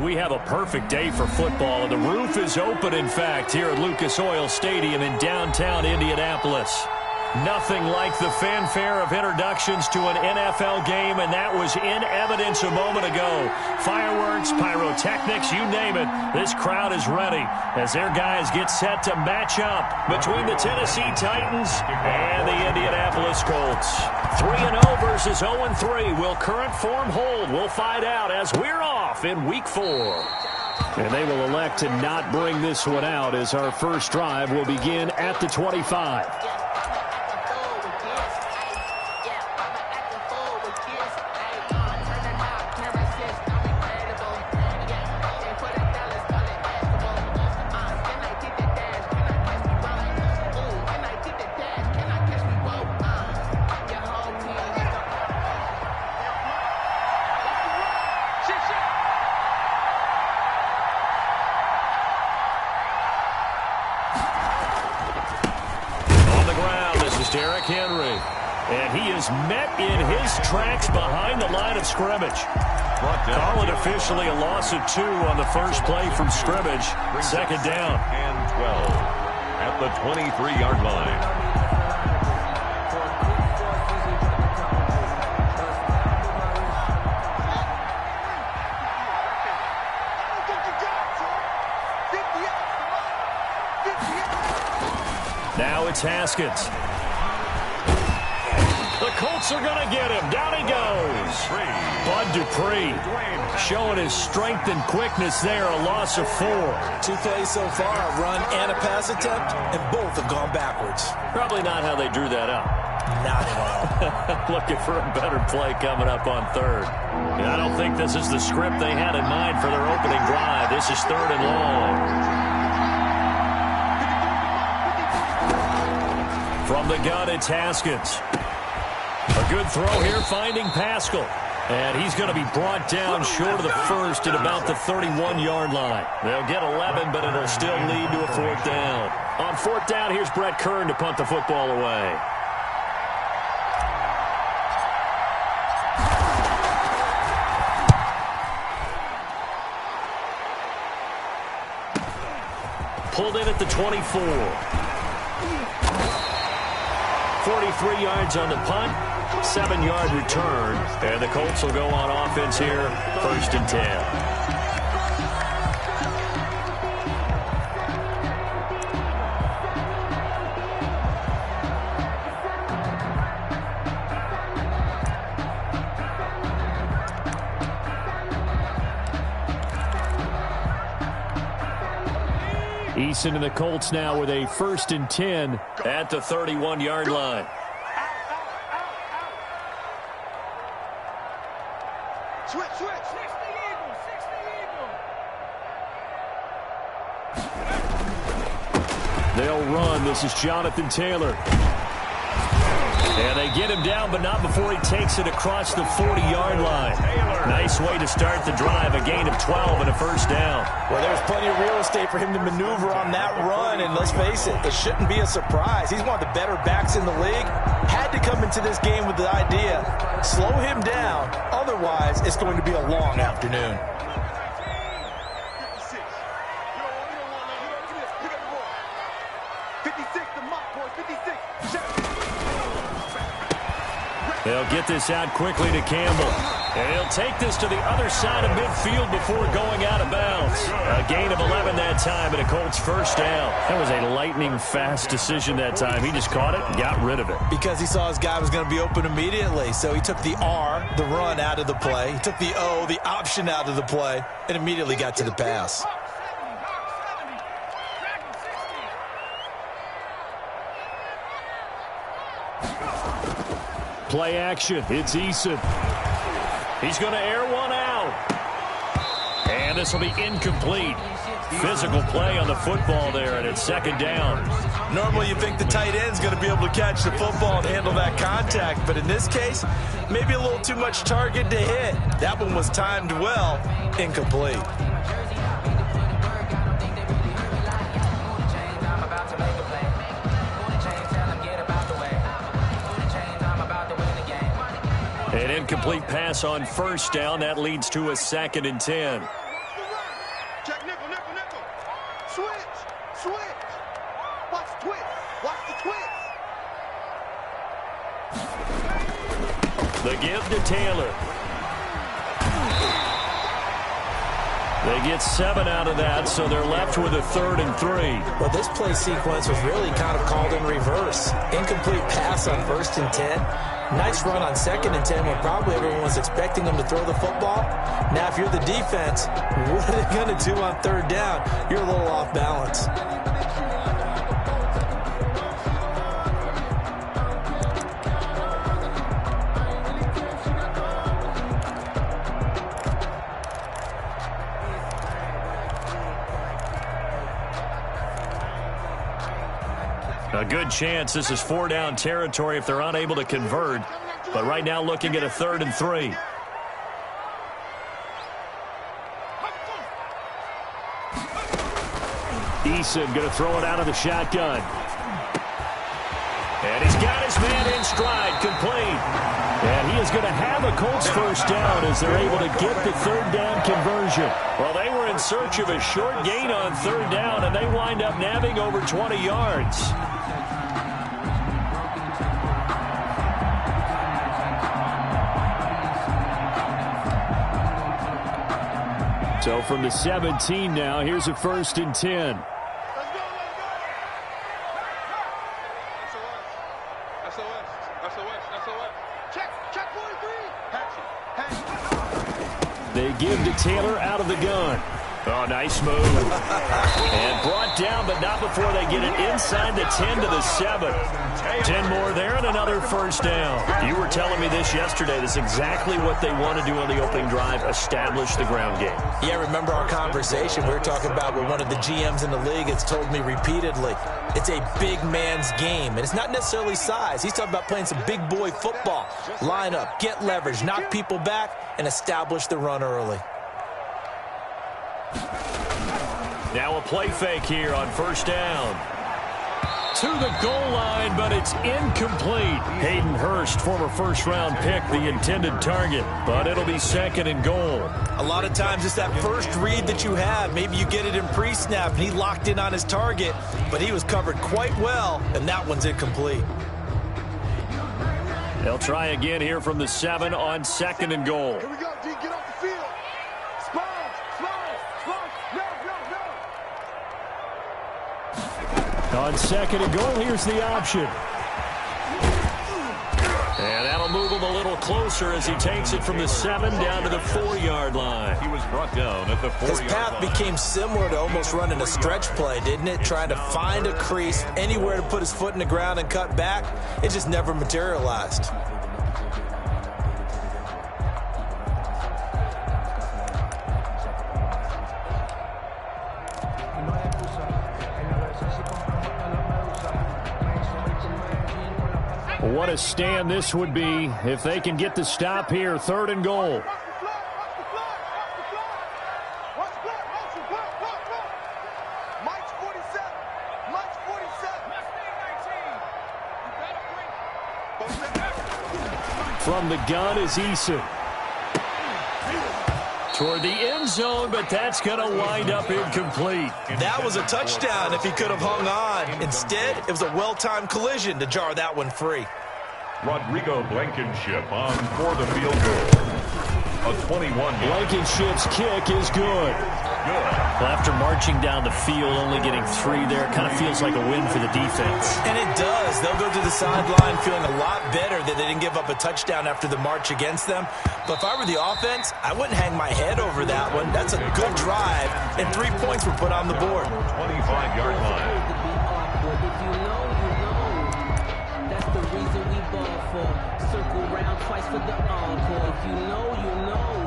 We have a perfect day for football, and the roof is open, in fact, here at Lucas Oil Stadium in downtown Indianapolis. Nothing like the fanfare of introductions to an NFL game, and that was in evidence a moment ago. Fireworks, pyrotechnics, you name it. This crowd is ready as their guys get set to match up between the Tennessee Titans and the Indianapolis Colts. 3-0 versus 0-3. Will current form hold? We'll find out as we're off in Week 4. And they will elect to not bring this one out as our first drive will begin at the 25. Met in his tracks behind the line of scrimmage. Call it officially a loss of 2 on the first play from scrimmage. Second down. And 12 at the 23-yard line. Now it's Haskins. The Colts are going to get him. Down he goes. Bud Dupree showing his strength and quickness there. A loss of 4. 2 plays so far, a run and a pass attempt, and both have gone backwards. Probably not how they drew that up. Not at all. Looking for a better play coming up on third. And I don't think this is the script they had in mind for their opening drive. This is 3rd and long. From the gun, it's Haskins. A good throw here, finding Pascal. And he's going to be brought down short of the first at about the 31-yard line. They'll get 11, but it'll still lead to a 4th down. On 4th down, here's Brett Kern to punt the football away. Pulled in at the 24. 43 yards on the punt, 7-yard return, and the Colts will go on offense here, 1st and 10. Eason and the Colts now with a 1st and 10 at the 31-yard line. Switch. They'll run. This is Jonathan Taylor. And they get him down, but not before he takes it across the 40-yard line. Nice way to start the drive. A gain of 12 and a 1st down. Well, there's plenty of real estate for him to maneuver on that run, and let's face it, it shouldn't be a surprise. He's one of the better backs in the league. Had to come into this game with the idea, slow him down. Otherwise, it's going to be a long afternoon. They'll get this out quickly to Campbell. And he'll take this to the other side of midfield before going out of bounds. A gain of 11 that time, and a Colts 1st down. That was a lightning-fast decision that time. He just caught it and got rid of it. Because he saw his guy was going to be open immediately. So he took the R, the run, out of the play. He took the O, the option, out of the play, and immediately got to the pass. Play action. It's Eason. He's going to air one out. And this will be incomplete. Physical play on the football there, and it's 2nd down. Normally you think the tight end's going to be able to catch the football and handle that contact, but in this case, maybe a little too much target to hit. That one was timed well. Incomplete. An incomplete pass on 1st down. That leads to a 2nd and 10. The give to Taylor. They get 7 out of that, so they're left with a 3rd and 3. Well, this play sequence was really kind of called in reverse. Incomplete pass on 1st and 10. Nice run on 2nd and 10 when probably everyone was expecting them to throw the football. Now, if you're the defense, what are they going to do on 3rd down? You're a little off balance. A good chance this is 4-down territory if they're unable to convert. But right now looking at a 3rd and 3. Eason going to throw it out of the shotgun. And he's got his man in stride, complete. And he is going to have a Colts 1st down as they're able to get the 3rd down conversion. Well, they were in search of a short gain on 3rd down, and they wind up nabbing over 20 yards. So from the 17 now, here's a 1st and 10. They give to Taylor out of the gun. Oh, nice move. And brought down, but not before they get it inside the 10 to the 7. 10 more there and another 1st down. You were telling me this yesterday. This is exactly what they want to do on the opening drive, establish the ground game. Yeah, remember our conversation. We were talking about what one of the GMs in the league has told me repeatedly. It's a big man's game, and it's not necessarily size. He's talking about playing some big boy football. Line up, get leverage, knock people back, and establish the run early. Now a play fake here on 1st down. To the goal line, but it's incomplete. Hayden Hurst, former 1st-round pick, the intended target, but it'll be 2nd and goal. A lot of times it's that first read that you have. Maybe you get it in pre-snap, and he locked in on his target, but he was covered quite well, and that one's incomplete. They'll try again here from the 7 on 2nd and goal. Here we go, D. Get off the field. On 2nd and goal, here's the option. And that'll move him a little closer as he takes it from the 7 down to the 4-yard line. He was brought down at the 4-yard line. His path became similar to almost running a stretch play, didn't it? Trying to find a crease, anywhere to put his foot in the ground and cut back. It just never materialized. What a stand this would be if they can get the stop here. 3rd and goal. From the gun is Eason. Toward the end zone, but that's going to wind up incomplete. That was a touchdown if he could have hung on. Instead, it was a well-timed collision to jar that one free. Rodrigo Blankenship on for the field goal. A 21. Blankenship's kick is good. Well, after marching down the field, only getting 3 there, kind of feels like a win for the defense. And it does. They'll go to the sideline feeling a lot better that they didn't give up a touchdown after the march against them. But if I were the offense, I wouldn't hang my head over that one. That's a good drive, and 3 points were put on the board. 25-yard line. That's the reason we ball for. Circle round twice for the encore. If you know, you know.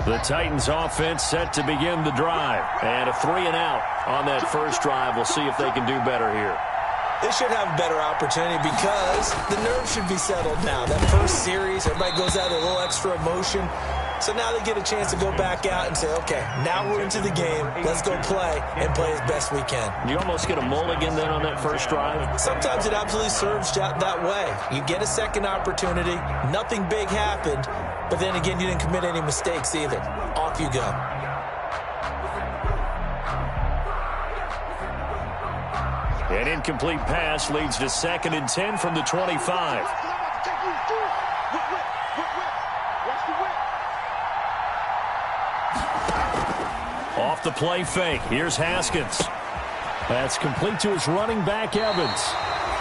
The Titans offense set to begin the drive. And a 3 and out on that first drive. We'll see if they can do better here. They should have a better opportunity because the nerves should be settled now. That first series, everybody goes out with a little extra emotion. So now they get a chance to go back out and say, okay, now we're into the game. Let's go play and play as best we can. You almost get a mulligan then on that first drive? Sometimes it absolutely serves that way. You get a second opportunity. Nothing big happened. But then again, you didn't commit any mistakes either. Off you go. An incomplete pass leads to 2nd and 10 from the 25. Off the play fake. Here's Haskins. That's complete to his running back, Evans.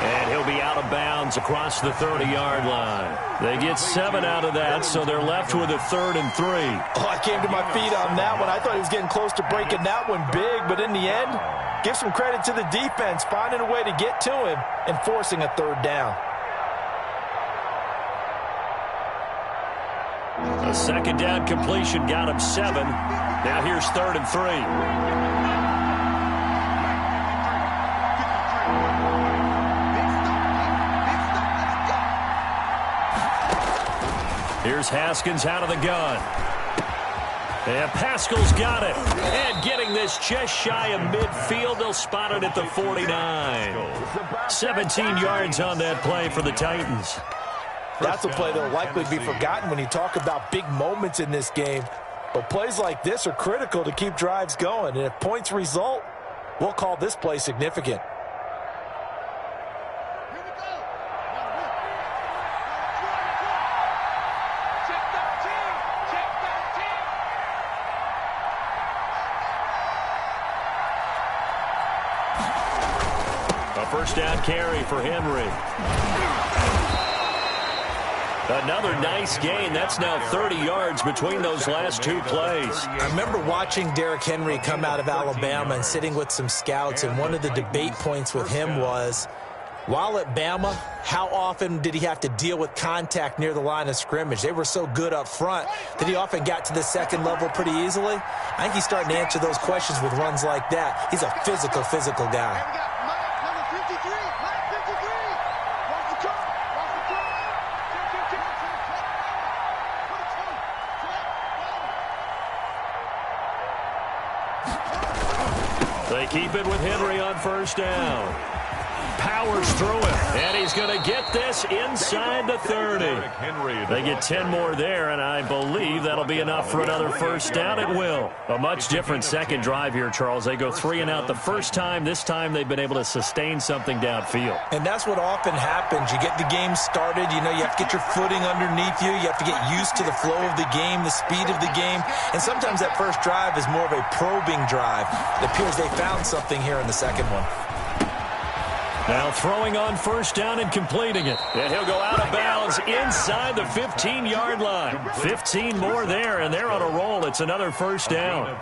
And he'll be out of bounds across the 30-yard line. They get 7 out of that, so they're left with a 3rd and 3. Oh, I came to my feet on that one. I thought he was getting close to breaking that one big, but in the end, give some credit to the defense, finding a way to get to him and forcing a 3rd down. A 2nd down completion got him 7. Now here's 3rd and 3. Here's Haskins out of the gun. And Pascal's got it. And getting this just shy of midfield. They'll spot it at the 49. 17 yards on that play for the Titans. That's a play that will likely be forgotten when you talk about big moments in this game. But plays like this are critical to keep drives going. And if points result, we'll call this play significant. First down carry for Henry. Another nice gain. That's now 30 yards between those last 2 plays. I remember watching Derrick Henry come out of Alabama and sitting with some scouts, and one of the debate points with him was, while at Bama, how often did he have to deal with contact near the line of scrimmage? They were so good up front that he often got to the 2nd level pretty easily. I think he's starting to answer those questions with runs like that. He's a physical guy. They keep it with Henry on first down. Powers through it, and he's going to get this inside the 30. They get 10 more there, and I believe that'll be enough for another first down. It will. A much different second drive here, Charles. They go 3 and out the first time. This time they've been able to sustain something downfield. And that's what often happens. You get the game started. You know, you have to get your footing underneath you. You have to get used to the flow of the game, the speed of the game. And sometimes that first drive is more of a probing drive. It appears they found something here in the second one. Now throwing on first down and completing it. And he'll go out of bounds inside the 15-yard line. 15 more there, and they're on a roll. It's another first down.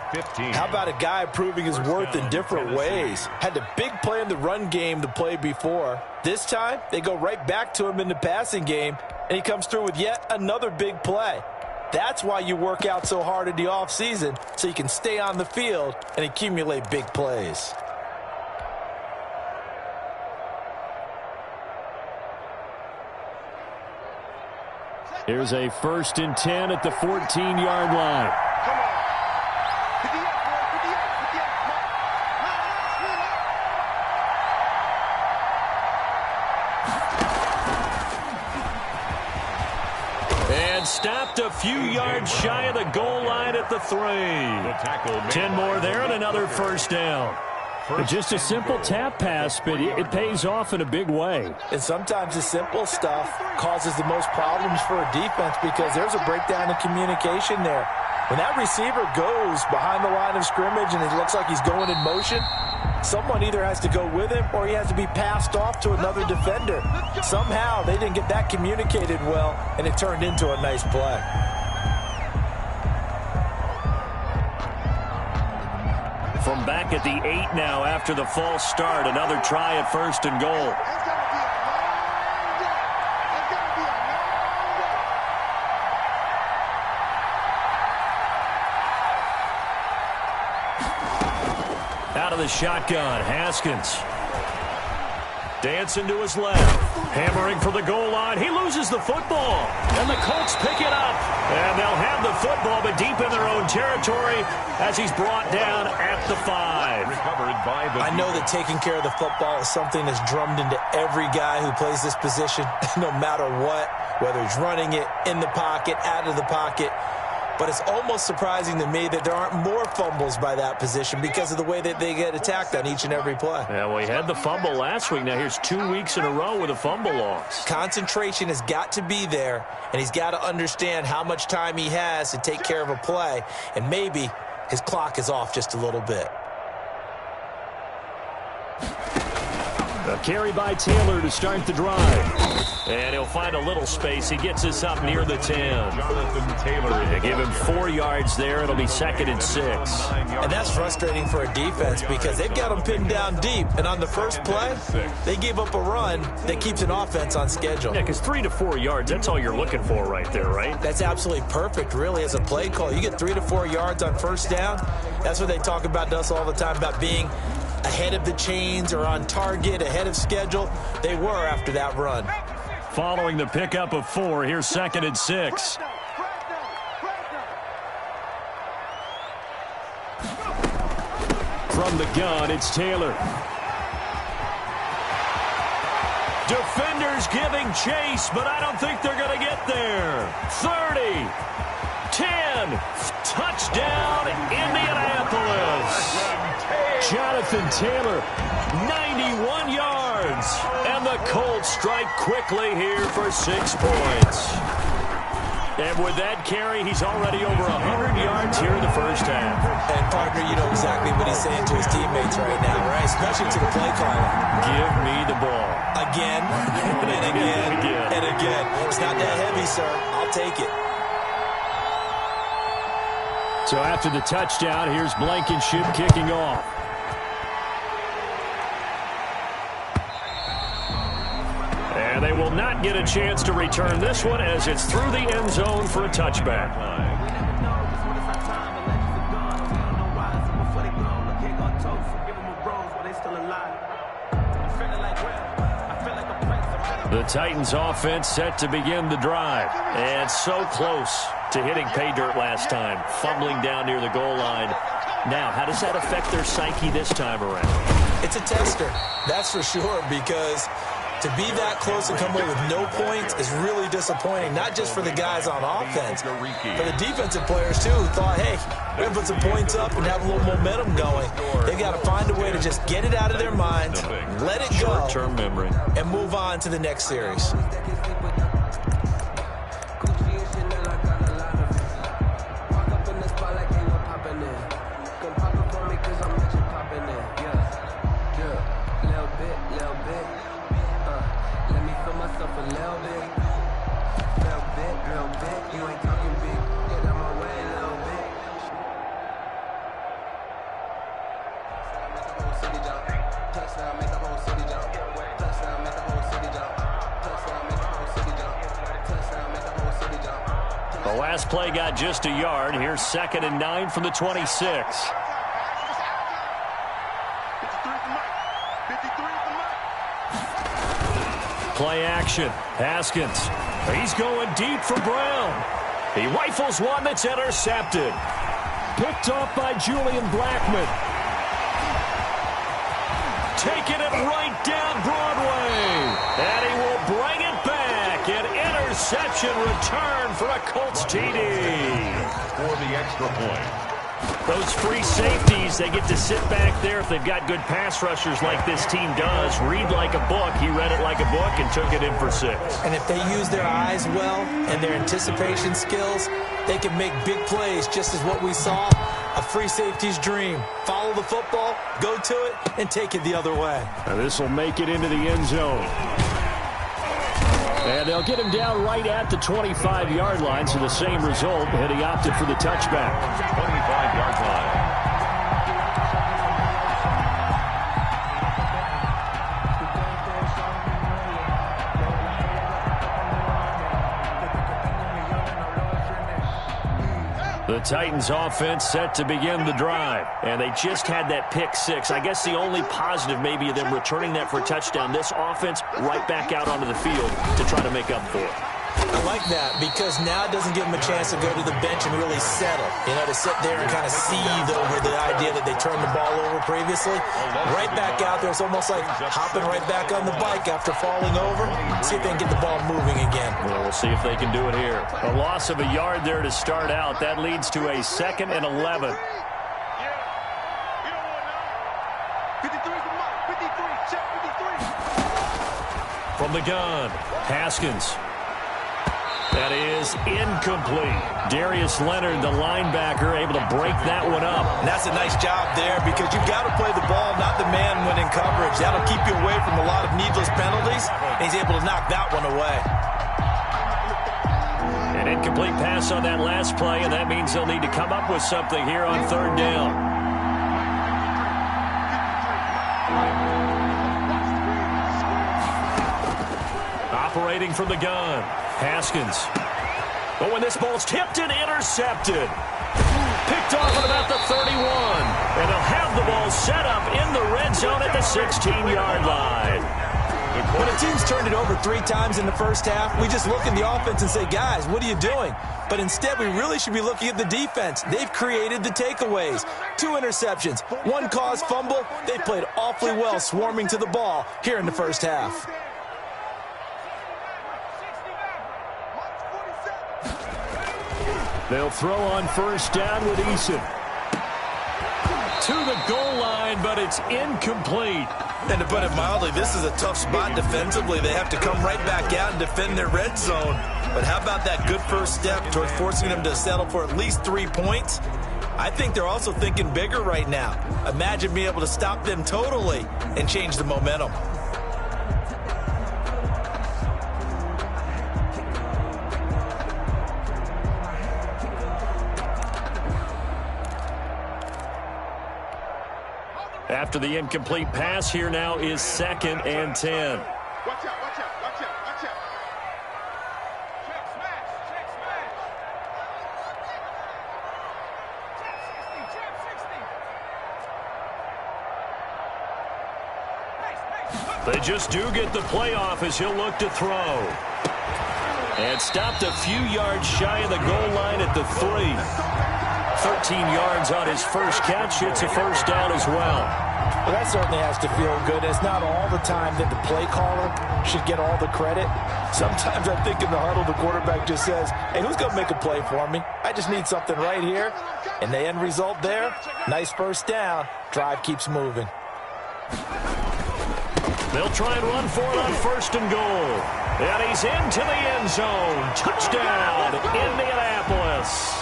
How about a guy proving his worth in different ways? Had the big play in the run game the play before. This time, they go right back to him in the passing game, and he comes through with yet another big play. That's why you work out so hard in the offseason, so you can stay on the field and accumulate big plays. Here's a 1st and 10 at the 14-yard line. And stopped a few yards shy of the goal line at the 3. 10 more there and another first down. Just a simple tap pass, but it pays off in a big way. And sometimes the simple stuff causes the most problems for a defense because there's a breakdown in communication there. When that receiver goes behind the line of scrimmage and it looks like he's going in motion, someone either has to go with him or he has to be passed off to another defender. Somehow they didn't get that communicated well, and it turned into a nice play. From back at the 8 now after the false start. Another try at 1st and goal. Out of the shotgun, Haskins. Dancing to his left. Hammering for the goal line. He loses the football. And the Colts pick it up. And they'll have the football, but deep in their own territory as he's brought down at the 5. I know that taking care of the football is something that's drummed into every guy who plays this position, no matter what, whether he's running it, in the pocket, out of the pocket. But it's almost surprising to me that there aren't more fumbles by that position because of the way that they get attacked on each and every play. Yeah, well, he had the fumble last week. Now here's 2 weeks in a row with a fumble loss. Concentration has got to be there, and he's got to understand how much time he has to take care of a play. And maybe his clock is off just a little bit. A carry by Taylor to start the drive. And he'll find a little space. He gets us up near the 10. Jonathan Taylor. They give him 4 yards there. It'll be 2nd and 6. And that's frustrating for a defense because they've got them pinned down deep. And on the first play, they gave up a run that keeps an offense on schedule. Yeah, because 3 to 4 yards, that's all you're looking for right there, right? That's absolutely perfect, really, as a play call. You get 3 to 4 yards on first down. That's what they talk about to us all the time, about being ahead of the chains or on target, ahead of schedule. They were after that run. Following the pickup of 4, here's 2nd and 6. From the gun, it's Taylor. Defenders giving chase, but I don't think they're going to get there. 30, 10, touchdown, Indianapolis. Jonathan Taylor, 91 yards. And the Colts strike quickly here for 6 points. And with that carry, he's already over 100 yards here in the first half. And, partner, you know exactly what he's saying to his teammates right now, right? Especially to the play caller. Give me the ball. Again, and again, and again. It's not that heavy, sir. I'll take it. So after the touchdown, here's Blankenship kicking off. And they will not get a chance to return this one as it's through the end zone for a touchback. The Titans offense set to begin the drive. And so close to hitting pay dirt last time, fumbling down near the goal line. Now, how does that affect their psyche this time around? It's a tester, that's for sure, because to be that close and come away with no points is really disappointing, not just for the guys on offense, but the defensive players, too, who thought, hey, we're going to put some points up and have a little momentum going. They've got to find a way to just get it out of their minds, let it go, short-term memory, and move on to the next series. The last play got just a yard. Here's 2nd and 9 from the 26. Play action. Haskins. He's going deep for Brown. He rifles one that's intercepted. Picked off by Julian Blackmon. Taking it right down Broadway. And he will bring it back. An interception return for a Colts TD. For the extra point. Those free safeties, they get to sit back there if they've got good pass rushers like this team does. Read like a book. He read it like a book and took it in for 6. And if they use their eyes well and their anticipation skills, they can make big plays, just as what we saw, a free safety's dream. Follow the football, go to it, and take it the other way. Now this will make it into the end zone. And they'll get him down right at the 25-yard line, so the same result, and he opted for the touchback. 25-yard line. The Titans offense set to begin the drive, and they just had that pick 6. I guess the only positive maybe of them returning that for a touchdown. This offense right back out onto the field to try to make up for it. I like that because now it doesn't give them a chance to go to the bench and really settle. You know, to sit there and kind of seethe over the idea that they turned the ball over previously. Right back out there. It's almost like hopping right back on the bike after falling over. See if they can get the ball moving again. Well, we'll see if they can do it here. A loss of a yard there to start out. That leads to a 2nd and 11. From the gun, Haskins. That is incomplete. Darius Leonard, the linebacker, able to break that one up. And that's a nice job there because you've got to play the ball, not the man when in coverage. That'll keep you away from a lot of needless penalties, and he's able to knock that one away. An incomplete pass on that last play, and that means they'll need to come up with something here on third down. Operating from the gun, Haskins. But when this ball's tipped and intercepted, picked off at about the 31. And they'll have the ball set up in the red zone at the 16-yard line. When a team's turned it over 3 times in the first half, we just look at the offense and say, guys, what are you doing? But instead, we really should be looking at the defense. They've created the takeaways. 2 interceptions, 1 caused fumble. They've played awfully well swarming to the ball here in the first half. They'll throw on first down with Eason. To the goal line, but it's incomplete. And to put it mildly, this is a tough spot defensively. They have to come right back out and defend their red zone. But how about that good first step towards forcing them to settle for at least 3 points? I think they're also thinking bigger right now. Imagine being able to stop them totally and change the momentum. After the incomplete pass, here now is 2nd and 10. Watch out, watch out, watch out, watch out. Check smash, check smash. Check 60, check 60. They just do get the playoff as he'll look to throw. And stopped a few yards shy of the goal line at the 3. 13 yards on his first catch. It's a first down as well. Well, that certainly has to feel good. It's not all the time that the play caller should get all the credit. Sometimes I think in the huddle, the quarterback just says, hey, who's going to make a play for me? I just need something right here. And the end result there, nice first down. Drive keeps moving. They'll try and run for it on first and goal. And he's into the end zone. Touchdown, Indianapolis.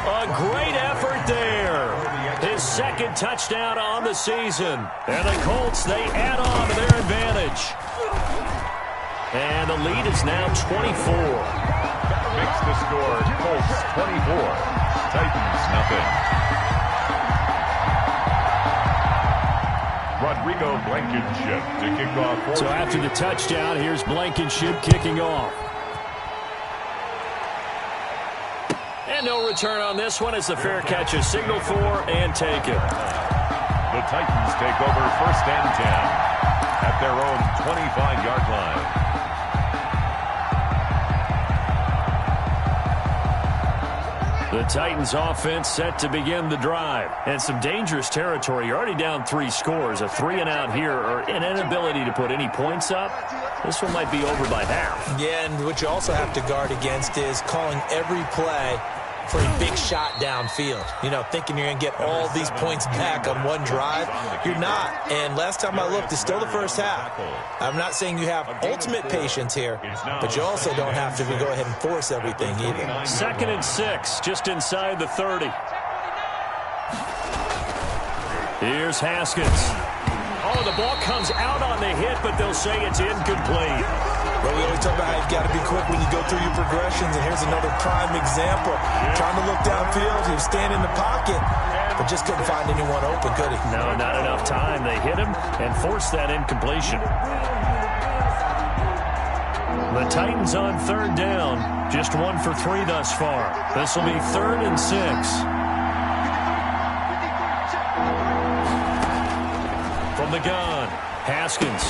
A great effort there. His 2nd touchdown on the season. And the Colts, they add on to their advantage. And the lead is now 24. Makes the score Colts 24. Titans nothing. Rodrigo Blankenship to kick off. So after the touchdown, here's Blankenship kicking off. And no return on this one as the fair catch is signaled for and taken. The Titans take over 1st and 10 at their own 25-yard line. The Titans offense set to begin the drive. And some dangerous territory. You're already down 3 scores. A 3-and-out here or an inability to put any points up. This one might be over by half. Yeah, and what you also have to guard against is calling every play for a big shot downfield. You know, thinking you're going to get all these points back on one drive. You're not. And last time I looked, it's still the first half. I'm not saying you have ultimate patience here, but you also don't have to go ahead and force everything either. 2nd and 6, just inside the 30. Here's Haskins. Oh, the ball comes out on the hit, but they'll say it's incomplete. But we always talk about how you've got to be quick when you go through your progressions, and here's another prime example. Trying to look downfield, he was standing in the pocket, but just couldn't find anyone open, could he? No, not enough time. They hit him and forced that incompletion. The Titans on 3rd down, just 1 for 3 thus far. This will be 3rd and 6. From the gun, Haskins.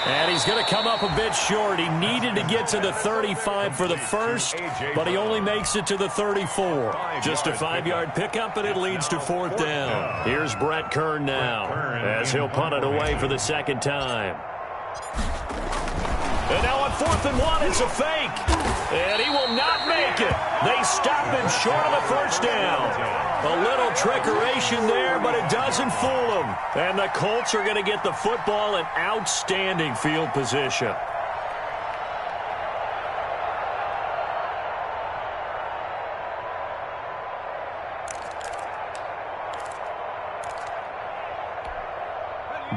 And he's going to come up a bit short. He needed to get to the 35 for the first, but he only makes it to the 34. Just a 5-yard pickup, and it leads to 4th down. Here's Brett Kern now, as he'll punt it away for the 2nd time. And now on 4th and 1, it's a fake. And he will not make it. They stop him short of the first down. A little trickeration there, but it doesn't fool him. And the Colts are going to get the football in outstanding field position.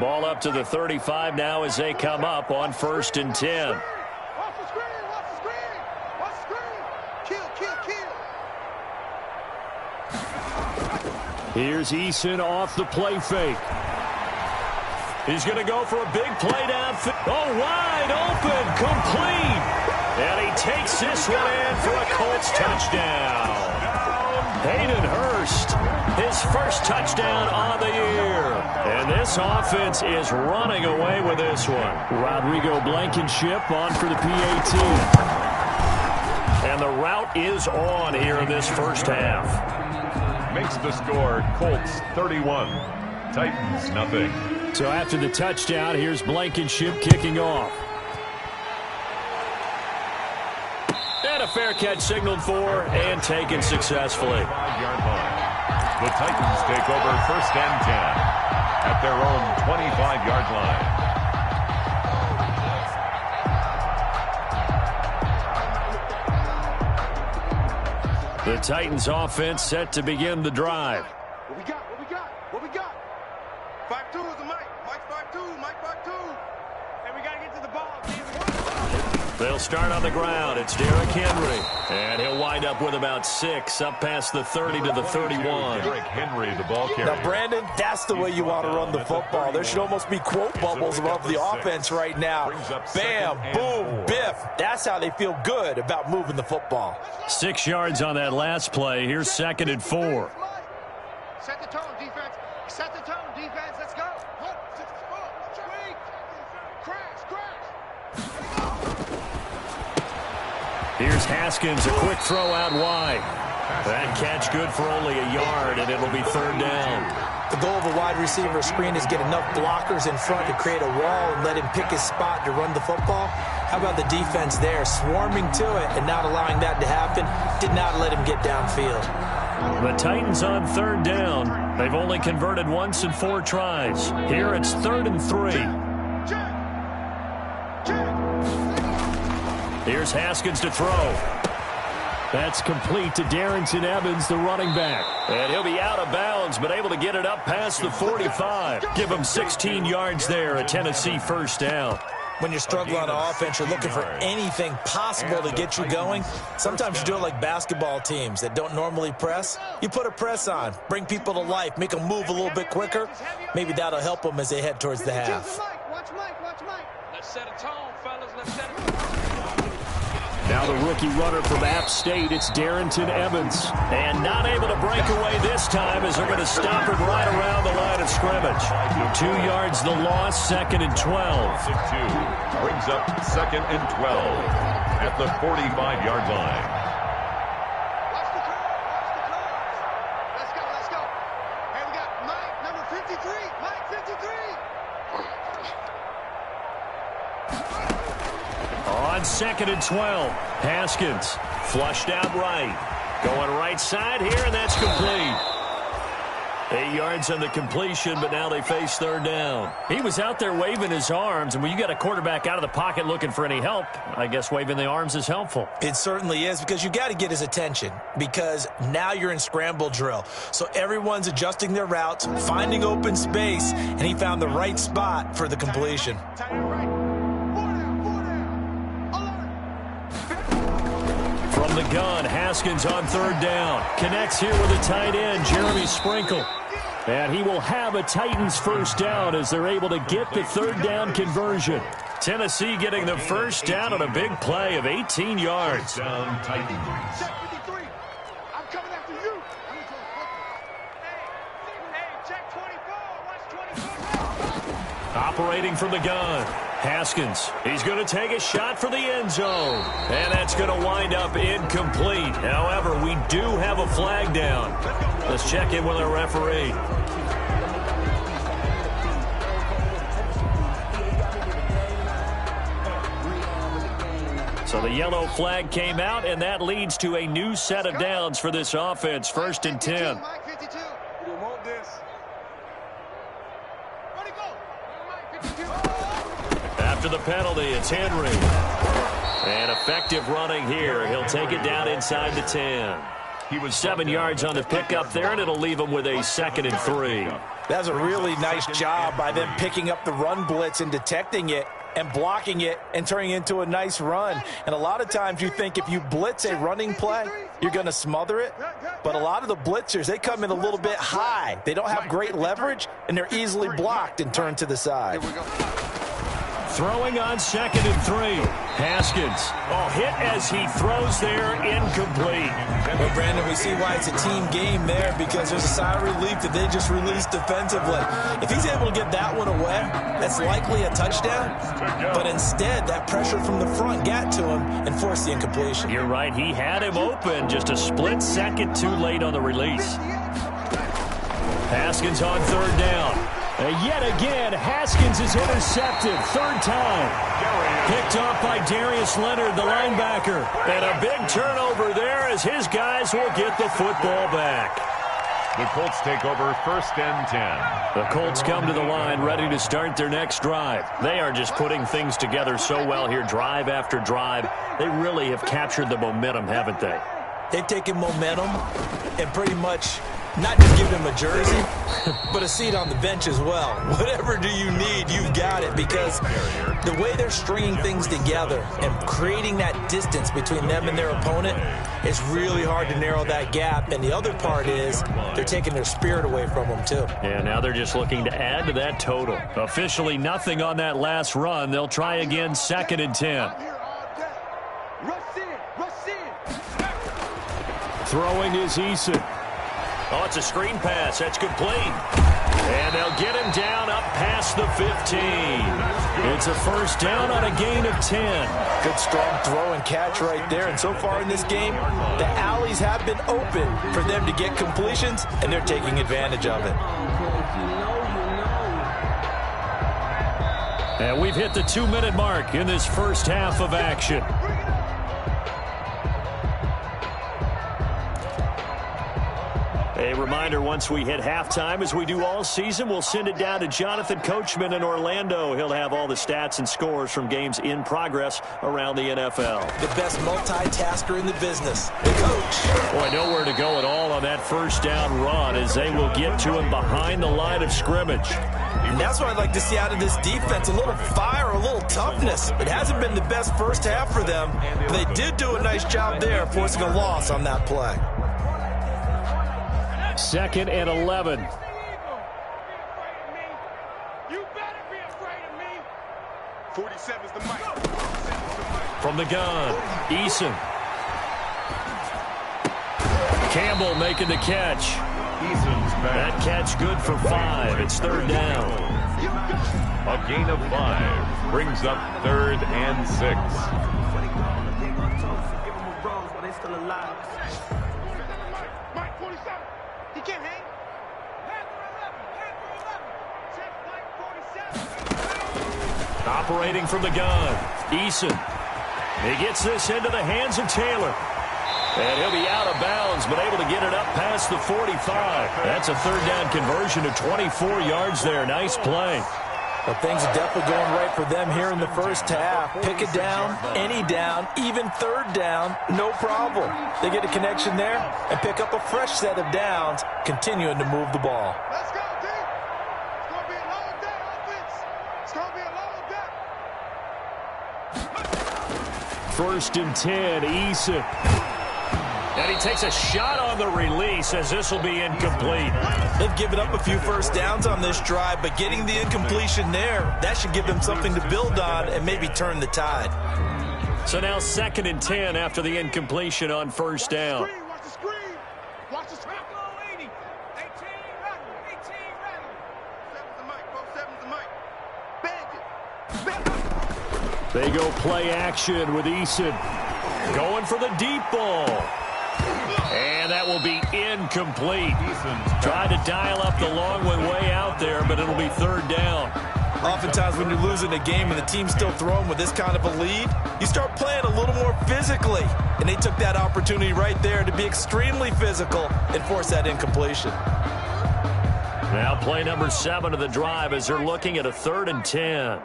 Ball up to the 35 now as they come up on 1st and 10. Watch the screen, watch the screen, watch the screen. Kill. Here's Eason off the play fake. He's going to go for a big play downfield. Oh, wide open, complete. And he takes this one in for a Colts touchdown. Hayden Hurst, his first touchdown on the year. And this offense is running away with this one. Rodrigo Blankenship on for the PAT. And the route is on here in this first half. Makes the score Colts 31, Titans nothing. So after the touchdown, here's Blankenship kicking off. And a fair catch signaled for and taken successfully. 5-yard line. The Titans take over 1st and 10 at their own 25-yard line. The Titans offense set to begin the drive. What we got? What we got? What we got? 5-2 is the Mike. Mike 5-2. Mike 5-2. And we got to get to the ball. They'll start on the ground. It's Derrick Henry. And he'll wind up with about 6 up past the 30 to the 31. Derrick Henry, the ball carrier. Now, Brandon, that's the way you want to run the football. There should almost be quote bubbles above the offense right now. Bam, boom, biff. That's how they feel good about moving the football. 6 yards on that last play. Here's 2nd and 4. Set the tone, defense. Set the tone, defense. Let's go. Crash, crash. Here's Haskins, a quick throw out wide. That catch good for only a yard, and it'll be 3rd down. The goal of a wide receiver screen is get enough blockers in front to create a wall and let him pick his spot to run the football. How about the defense there, swarming to it and not allowing that to happen? Did not let him get downfield. The Titans on 3rd down. They've only converted once in 4 tries. Here it's 3rd and 3. Here's Haskins to throw. That's complete to Darrington Evans, the running back. And he'll be out of bounds, but able to get it up past the 45. Give him 16 yards there, a Tennessee 1st down. When you're struggling on offense, you're looking for anything possible to get you going. Sometimes you do it like basketball teams that don't normally press. You put a press on, bring people to life, make them move a little bit quicker. Maybe that'll help them as they head towards the half. Watch Mike, watch Mike. Let's set a tone, fellas. Let's set a tone. Now the rookie runner from App State, it's Darrington Evans. And not able to break away this time as they're going to stop him right around the line of scrimmage. 2 yards the loss, 2nd and 12. 6-2 brings up 2nd and 12 at the 45-yard line. Watch the curve, watch the curve. Let's go, let's go. Hey, we got Mike, number 53. Mike, 53. On 2nd and 12, Haskins flushed out right. Going right side here, and that's complete. 8 yards on the completion, but now they face 3rd down. He was out there waving his arms, and when you got a quarterback out of the pocket looking for any help, I guess waving the arms is helpful. It certainly is, because you got to get his attention, because now you're in scramble drill. So everyone's adjusting their routes, finding open space, and he found the right spot for the completion. Tight end right. 4 down. Alert. From the gun, Haskins on 3rd down. Connects here with a tight end, Jeremy Sprinkle. And he will have a Titans 1st down as they're able to get the 3rd down conversion. Tennessee getting the 1st down on a big play of 18 yards. Down Titans. Check 53. I'm coming after you. Hey, check 24. Watch 24. Operating from the gun, Haskins. He's going to take a shot for the end zone. And that's going to wind up incomplete. However, we do have a flag down. Let's check in with our referee. So the yellow flag came out, and that leads to a new set of downs for this offense. 1st and 10. Mike 52. We want this. Ready, go. Mike 52. After the penalty, it's Henry. And effective running here. He'll take it down inside the 10. He was 7 yards on the pickup there, and it'll leave him with a 2nd and 3. That's a really nice job by them picking up the run blitz and detecting it and blocking it and turning it into a nice run. And a lot of times you think if you blitz a running play, you're going to smother it. But a lot of the blitzers, they come in a little bit high. They don't have great leverage, and they're easily blocked and turned to the side. Throwing on 2nd and 3. Haskins. Hit as he throws there, incomplete. Well, Brandon, we see why it's a team game there, because there's a sigh of relief that they just released defensively. If he's able to get that one away, that's likely a touchdown. But instead, that pressure from the front got to him and forced the incompletion. You're right. He had him open, just a split second too late on the release. Haskins on 3rd down. Yet again, Haskins is intercepted. 3rd time. Picked off by Darius Leonard, the linebacker. And a big turnover there as his guys will get the football back. The Colts take over 1st and 10. The Colts come to the line ready to start their next drive. They are just putting things together so well here, drive after drive. They really have captured the momentum, haven't they? They've taken momentum and pretty much not just give him a jersey, but a seat on the bench as well. Whatever do you need, you've got it, because the way they're stringing things together and creating that distance between them and their opponent is really hard to narrow that gap. And the other part is they're taking their spirit away from them, too. Yeah, now they're just looking to add to that total. Officially nothing on that last run. They'll try again, 2nd and 10. Throwing is Eason. It's a screen pass. That's complete. And they'll get him down up past the 15. It's a 1st down on a gain of 10. Good strong throw and catch right there. And so far in this game, the alleys have been open for them to get completions, and they're taking advantage of it. And we've hit the 2-minute mark in this first half of action. A reminder, once we hit halftime, as we do all season, we'll send it down to Jonathan Coachman in Orlando. He'll have all the stats and scores from games in progress around the NFL. The best multitasker in the business, the coach. Boy, nowhere to go at all on that 1st down run, as they will get to him behind the line of scrimmage. And that's what I'd like to see out of this defense, a little fire, a little toughness. It hasn't been the best first half for them, but they did do a nice job there, forcing a loss on that play. 2nd and 11. You better be afraid of me. 47's the mic. From the gun, Eason. Campbell making the catch. Eason's back. That catch good for 5. It's 3rd down. A gain of 5 brings up 3rd and 6. Operating from the gun, Eason. He gets this into the hands of Taylor. And he'll be out of bounds, but able to get it up past the 45. That's a 3rd down conversion of 24 yards there. Nice play. Well, things are definitely going right for them here in the first half. Pick it down, any down, even 3rd down, no problem. They get a connection there and pick up a fresh set of downs, continuing to move the ball. Let's go, team. It's going to be a long day, offense. It's going to be a long day. 1st and 10, Eason. And he takes a shot on the release, as this will be incomplete. They've given up a few first downs on this drive, but getting the incompletion there, that should give them something to build on and maybe turn the tide. So now 2nd and 10 after the incompletion on 1st down. Watch the screen. Watch the screen. 80. 18 ready. 18 ready. 7's the mic, bro. 7's the mic. Bandit. They go play action with Eason. Going for the deep ball. And that will be incomplete. Tried to dial up the long one way out there, but it'll be 3rd down. Oftentimes when you're losing a game and the team's still throwing with this kind of a lead, you start playing a little more physically. And they took that opportunity right there to be extremely physical and force that incompletion. Now play number 7 of the drive as they're looking at a 3rd and 10.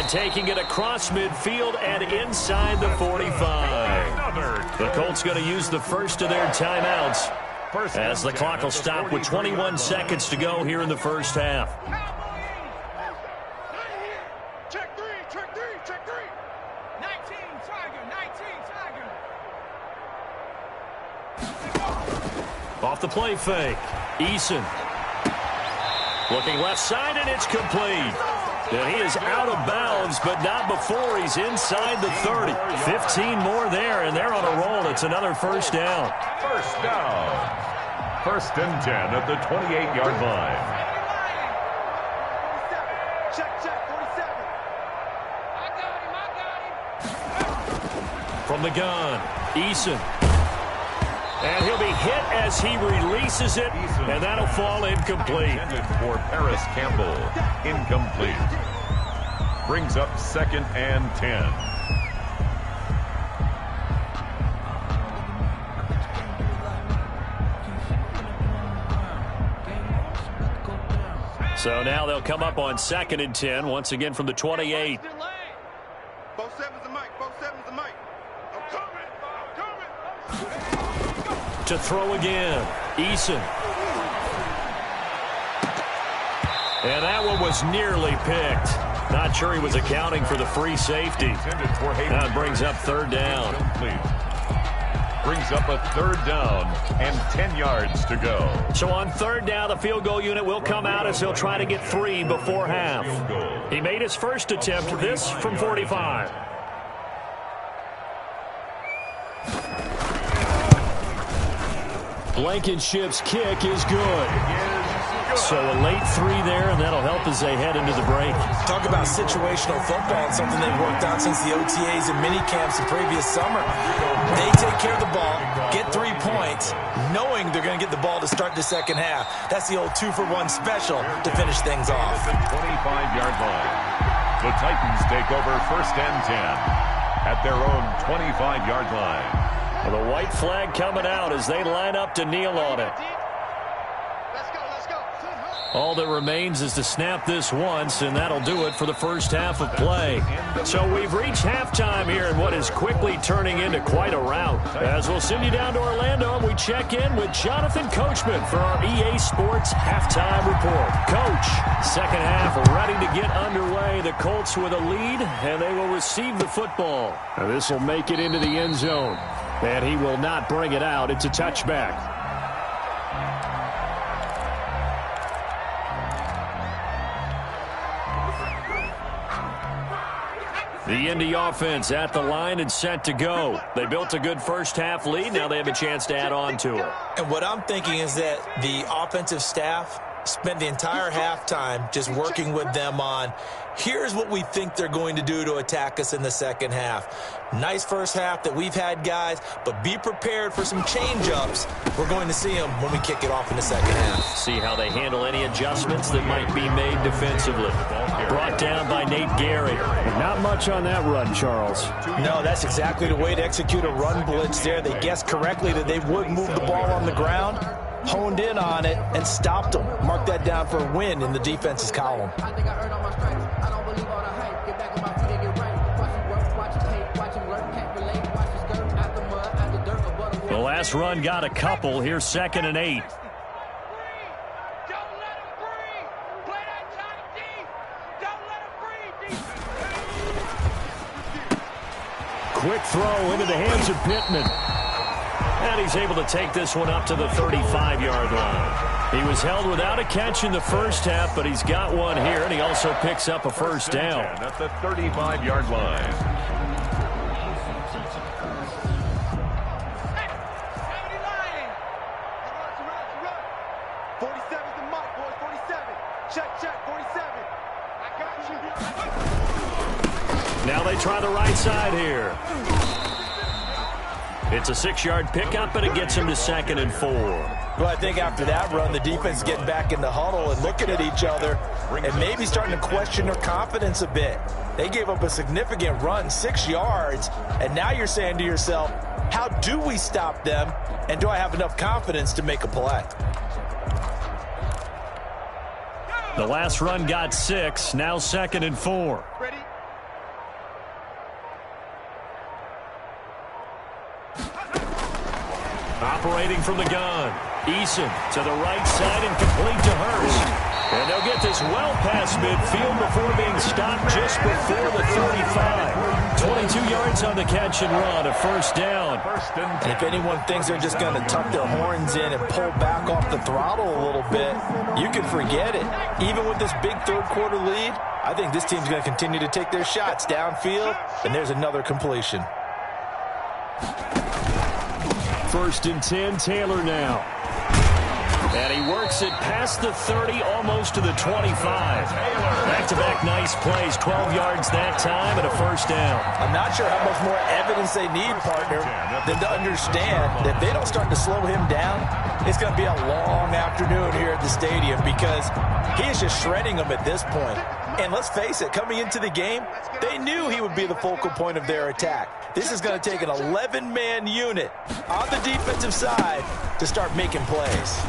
And taking it across midfield and inside the 45. The Colts going to use the first of their timeouts as the clock will stop with 21 seconds to go here in the first half. Check three. 19 Tiger. Off the play fake. Eason. Looking left side, and it's complete. And he is out of bounds, but not before he's inside the 30. 15 more there, and they're on a roll. It's another first down. First down. First and 10 at the 28-yard line. Check, 47. I got him. From the gun, Eason. And he'll be hit as he releases it, and that'll fall incomplete. For Paris Campbell, incomplete. Brings up second and 10. So now they'll come up on second and 10, once again from the 28. 47's the mic. I'm coming. To throw again, Eason. And that one was nearly picked. Not sure he was accounting for the free safety. Now it brings up third down. Brings up a third down and 10 yards to go. So on third down, the field goal unit will come out as he'll try to get 3 before half. He made his first attempt, this from 45. Blankenship's kick is good. So a late 3 there, and that'll help as they head into the break. Talk about situational football and something they've worked on since the OTAs and mini camps the previous summer. They take care of the ball, get 3 points, knowing they're going to get the ball to start the second half. That's the old 2-for-1 special to finish things off. The 25-yard line. The Titans take over first and 10 at their own 25-yard line. Well, the white flag coming out as they line up to kneel on it. All that remains is to snap this once, and that'll do it for the first half of play. So we've reached halftime here in what is quickly turning into quite a rout. As we'll send you down to Orlando, and we check in with Jonathan Coachman for our EA Sports Halftime Report. Coach, second half ready to get underway. The Colts with a lead, and they will receive the football. Now this will make it into the end zone, and he will not bring it out. It's a touchback. The Indy offense at the line and set to go. They built a good first half lead. Now they have a chance to add on to it. And what I'm thinking is that the offensive staff spent the entire halftime just working with them on, here's what we think they're going to do to attack us in the second half. Nice first half that we've had, guys, but be prepared for some change-ups. We're going to see them when we kick it off in the second half. See how they handle any adjustments that might be made defensively. Brought down by Nate Gary. Not much on that run, Charles. No, that's exactly the way to execute a run blitz there. They guessed correctly that they would move the ball on the ground, honed in on it, and stopped them. Mark that down for a win in the defense's column. I think I earned all my stripes. I don't believe all the hype. Get back on my feet and get right. Watch him work, watch him tape, watch him learn, can't relate. Watch his skirt out the mud, out the dirt, above the The last run got a couple. Here's second and 8. Don't let him breathe. Play that tight D. Don't let him breathe. Quick throw into the hands of Pittman. And he's able to take this one up to the 35-yard line. He was held without a catch in the first half, but he's got one here, and he also picks up a first down. At the 35-yard line. Hey, 47's the mic, boys. 47. Check, 47. I got you. Now they try the right side here. It's a 6-yard pickup, and it gets him to second and 4. Well, I think after that run, the defense is getting back in the huddle and looking at each other and maybe starting to question their confidence a bit. They gave up a significant run, 6 yards, and now you're saying to yourself, how do we stop them, and do I have enough confidence to make a play? The last run got 6, now second and 4. Ready? Operating from the gun. Eason to the right side and complete to Hurst. And they'll get this well past midfield before being stopped just before the 35. 22 yards on the catch and run, a first down. And if anyone thinks they're just going to tuck their horns in and pull back off the throttle a little bit, you can forget it. Even with this big third-quarter lead, I think this team's going to continue to take their shots downfield, and there's another completion. First and 10, Taylor now. And he works it past the 30, almost to the 25. Back-to-back nice plays, 12 yards that time and a first down. I'm not sure how much more evidence they need, partner, than to understand that if they don't start to slow him down, it's going to be a long afternoon here at the stadium because he is just shredding them at this point. And let's face it, coming into the game, they knew he would be the focal point of their attack. This is going to take an 11-man unit on the defensive side to start making plays.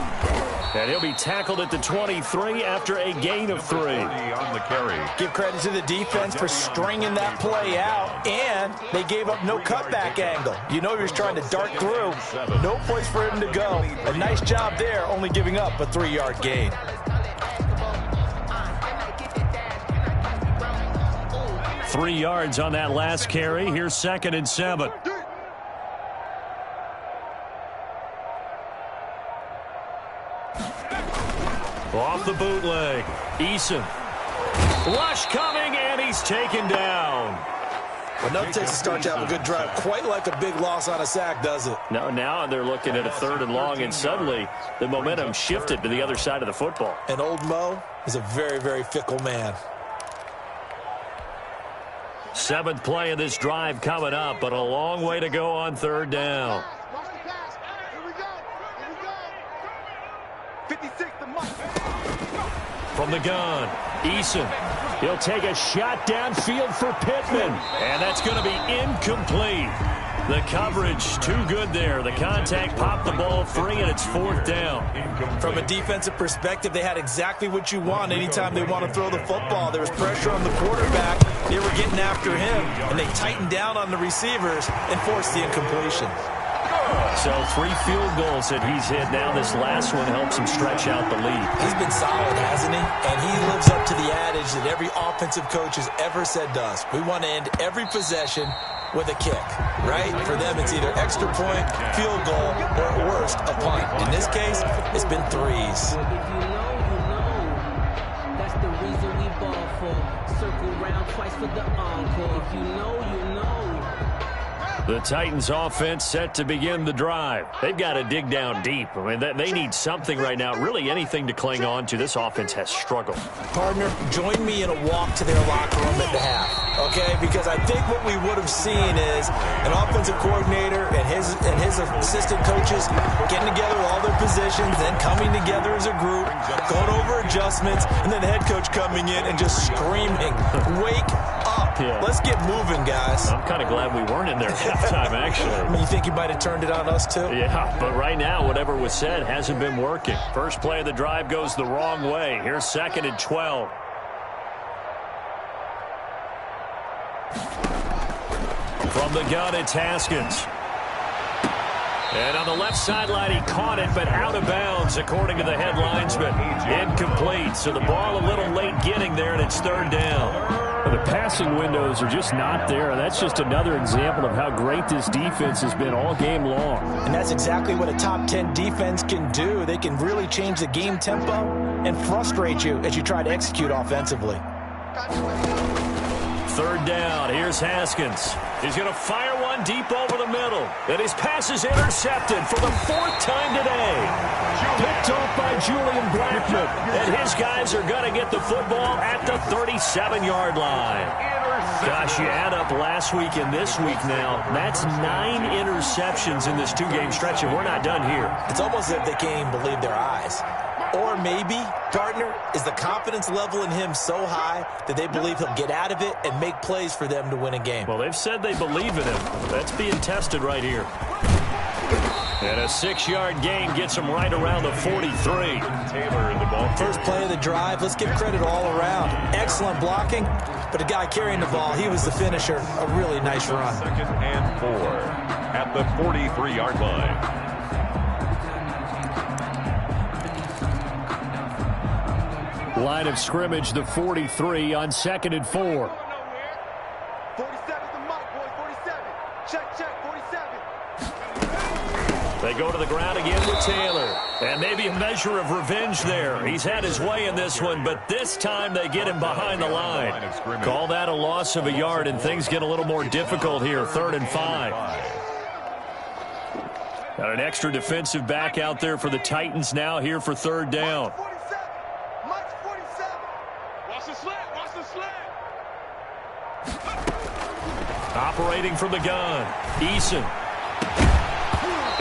And he'll be tackled at the 23 after a gain of 3. On the carry. Give credit to the defense for stringing that play out, and they gave up no cutback angle. You know he was trying to dart through. No place for him to go. A nice job there, only giving up a 3-yard gain. Three yards on that last carry. Here's 2nd and 7. Off the bootleg. Eason. Rush coming, and he's taken down. Enough takes to start to have a good drive. Quite like a big loss on a sack, does it? No, now they're looking at a 3rd and long, and suddenly the momentum shifted to the other side of the football. And old Mo is a very, very fickle man. 7th play of this drive coming up, but a long way to go on 3rd down. Watch the pass. Here we go. Here we go. 56 to Mike. From the gun, Eason. He'll take a shot downfield for Pittman, and that's going to be incomplete. The coverage too good there. The contact popped the ball free, and it's 4th down. From a defensive perspective, they had exactly what you want anytime they want to throw the football. There was pressure on the quarterback. They were getting after him, and they tightened down on the receivers and forced the incompletion. So 3 field goals that he's hit now. This last one helps him stretch out the lead. He's been solid, hasn't he? And he lives up to the adage that every offensive coach has ever said to us. We want to end every possession with a kick, right? For them, it's either extra point, field goal, or at worst, a punt. In this case, it's been 3s. If you know, you know. That's the reason we ball for. Circle round twice for the encore. If you know, you know. The Titans offense set to begin the drive. They've got to dig down deep. I mean, they need something right now, really anything to cling on to. This offense has struggled. Partner, join me in a walk to their locker room at the half, okay? Because I think what we would have seen is an offensive coordinator and his assistant coaches getting together all their positions, then coming together as a group, going over adjustments, and then the head coach coming in and just screaming, "Wake up. Yeah. Let's get moving, guys." I'm kind of glad we weren't in there at halftime, actually. You think you might have turned it on us, too? Yeah, but right now, whatever was said hasn't been working. First play of the drive goes the wrong way. Here's 2nd and 12. From the gun, it's Haskins. And on the left sideline, he caught it, but out of bounds, according to the head linesman. Incomplete, so the ball a little late getting there, and it's 3rd down. The passing windows are just not there. That's just another example of how great this defense has been all game long. And that's exactly what a top 10 defense can do. They can really change the game tempo and frustrate you as you try to execute offensively. 3rd down. Here's Haskins. He's going to fire one deep over the middle. And his pass is intercepted for the 4th time today. Picked off by Julian Blackman. And his guys are going to get the football at the 37-yard line. Gosh, you add up last week and this week now. That's 9 interceptions in this 2-game stretch, and we're not done here. It's almost as if they can't even believe their eyes. Or maybe, partner, is the confidence level in him so high that they believe he'll get out of it and make plays for them to win a game. Well, they've said they believe in him. That's being tested right here. And a 6-yard gain gets him right around the 43. Taylor in the ball. First play of the drive, let's give credit all around. Excellent blocking, but the guy carrying the ball, he was the finisher. A really nice run. 2nd and 4 at the 43-yard line. Line of scrimmage, the 43 on 2nd and 4. 47's the mic, boys. 47. Check, 47. They go to the ground again with Taylor. And maybe a measure of revenge there. He's had his way in this one, but this time they get him behind the line. Call that a loss of a yard, and things get a little more difficult here. 3rd and 5. Got an extra defensive back out there for the Titans now here for 3rd down. Mike's 47. Watch the slant. Watch the slant. Operating from the gun, Eason.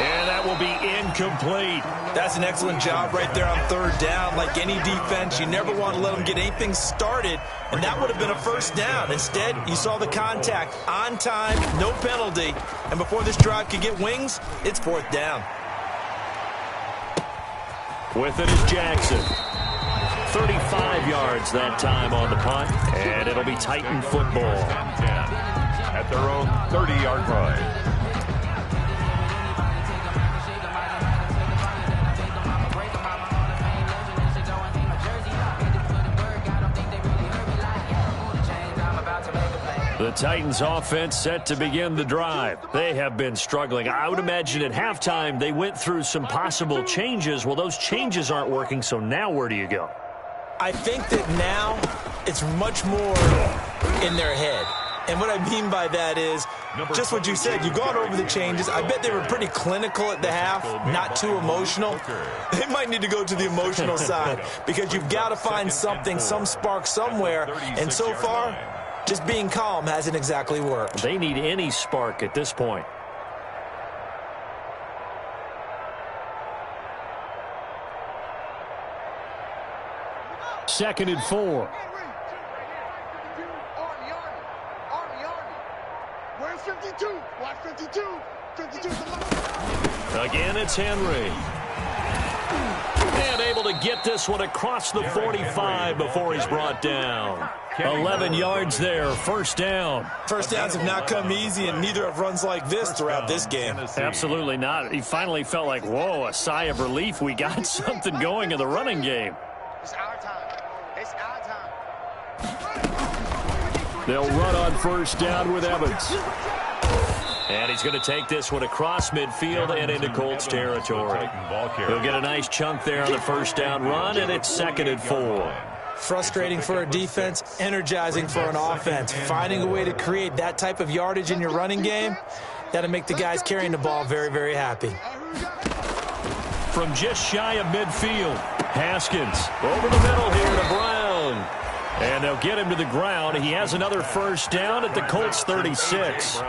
And that will be incomplete. That's an excellent job right there on 3rd down. Like any defense, you never want to let them get anything started, and that would have been a 1st down. Instead, you saw the contact on time, no penalty, and before this drive could get wings, it's 4th down. With it is Jackson. 35 yards that time on the punt, and it'll be Titan football. At their own 30-yard line. The Titans offense set to begin the drive. They have been struggling. I would imagine at halftime they went through some possible changes. Well, those changes aren't working, so now where do you go? I think that now it's much more in their head. And what I mean by that is just what you said. You've gone over the changes. I bet they were pretty clinical at the half, not too emotional. They might need to go to the emotional side because you've got to find something, some spark somewhere. And so far, just being calm hasn't exactly worked. They need any spark at this point. Second and 4. Where's 52? Watch 52. 52. Again, it's Henry. And able to get this one across the 45 before he's brought down. 11 yards there, 1st down. 1st downs have not come easy, and neither have runs like this throughout this game. Absolutely not. He finally felt like, whoa, a sigh of relief. We got something going in the running game. It's our time. It's our time. They'll run on 1st down with Evans. And he's going to take this one across midfield and into Colts territory. He'll get a nice chunk there on the 1st down run, and it's 2nd and 4. Frustrating for a defense, energizing for an offense. Finding a way to create that type of yardage in your running game, that'll make the guys carrying the ball very, very happy. From just shy of midfield, Haskins over the middle here to Brown. And they'll get him to the ground. He has another 1st down at the Colts 36.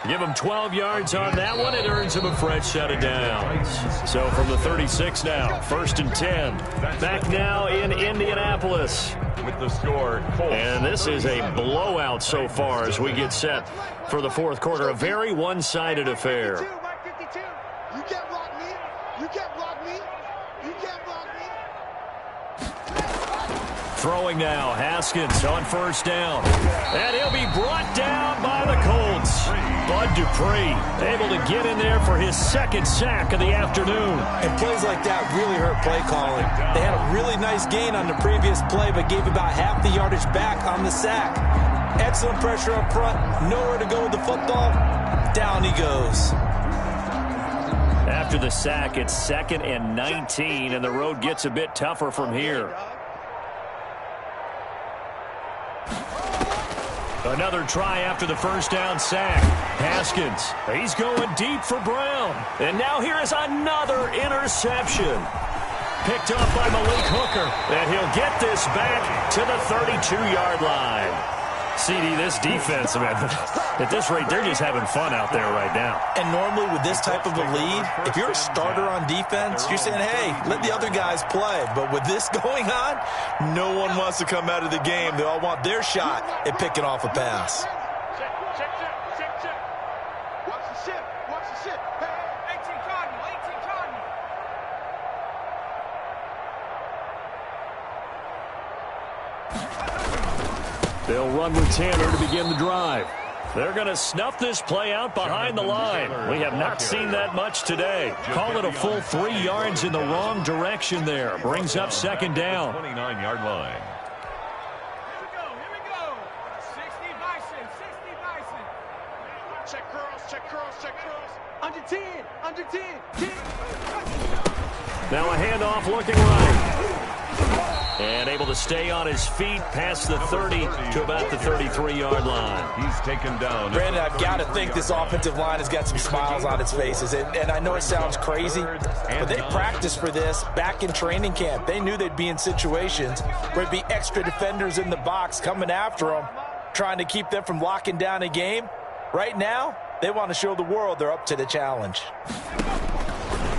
Give him 12 yards on that one. It earns him a fresh set of downs. So from the 36 now, 1st and 10. Back now in Indianapolis. With the score, Colts. And this is a blowout so far as we get set for the 4th quarter. A very one-sided affair. Mike 52. You can't block me. You can't block me. You can't block me. Throwing now, Haskins on 1st down. And he'll be brought down by the Colts. Bud Dupree able to get in there for his 2nd sack of the afternoon. And plays like that really hurt play calling. They had a really nice gain on the previous play, but gave about half the yardage back on the sack. Excellent pressure up front. Nowhere to go with the football. Down he goes. After the sack, it's 2nd and 19, and the road gets a bit tougher from here. Another try after the 1st down sack. Haskins, he's going deep for Brown. And now here is another interception. Picked up by Malik Hooker. And he'll get this back to the 32-yard line. CD, this defense, man, at this rate, they're just having fun out there right now. And normally with this type of a lead, if you're a starter on defense, you're saying, hey, let the other guys play. But with this going on, no one wants to come out of the game. They all want their shot at picking off a pass. Check. Watch the ship. Watch the ship. Hey, 18 Cardinal. 18 Cardinal. They'll run with Tanner to begin the drive. They're going to snuff this play out behind the line. We have not seen that much today. Call it a full 3 yards in the wrong direction there. Brings up second down. 29-yard line. Here we go. 60 Bison, 60 Bison. Check curls, check curls, check curls. Under 10, under 10, 10. Now a handoff looking right. And able to stay on his feet past the 30 to about the 33-yard line. He's taken down. Brandon, I've got to think this offensive line has got some smiles on its faces. And I know it sounds crazy, but they practiced for this back in training camp. They knew they'd be in situations where there'd be extra defenders in the box coming after them, trying to keep them from locking down a game. Right now, they want to show the world they're up to the challenge.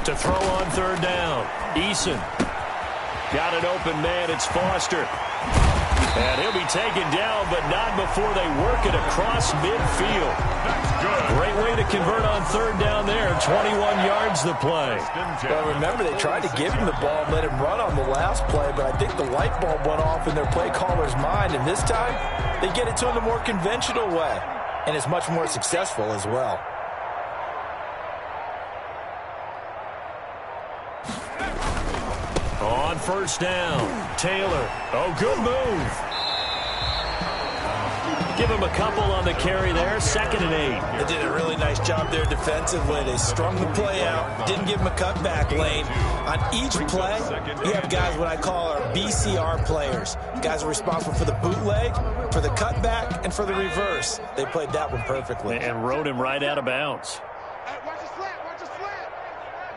To throw on third down, Eason. Got an open man, it's Foster. And he'll be taken down, but not before they work it across midfield. That's good. Great way to convert on third down there. 21 yards the play. Well, remember, they tried to give him the ball and let him run on the last play, but I think the light bulb went off in their play caller's mind, and this time they get it to him the more conventional way, and it's much more successful as well. On first down, Taylor. Oh, good move. Give him a couple on the carry there. 2nd and 8. They did a really nice job there defensively. They strung the play out, didn't give him a cutback lane. On each play, you have guys what I call our BCR players. Guys are responsible for the bootleg, for the cutback, and for the reverse. They played that one perfectly. And rode him right out of bounds. Hey, watch his flat, watch his flat.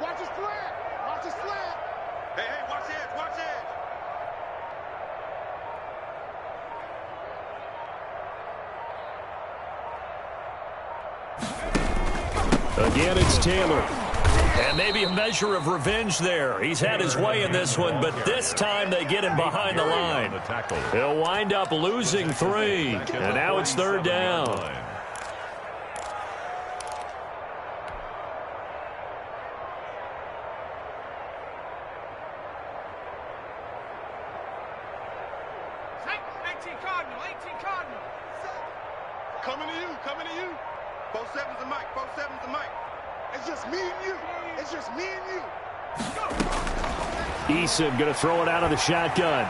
Watch his flat, watch his flat. Hey, watch edge, watch edge. Again, it's Taylor. And maybe a measure of revenge there. He's had his way in this one, but this time they get him behind the line. He'll wind up losing 3. And now it's third down. Coming to you, coming to you. 4-7's a mic, 4-7's a mic. It's just me and you. It's just me and you. Go. Eason going to throw it out of the shotgun.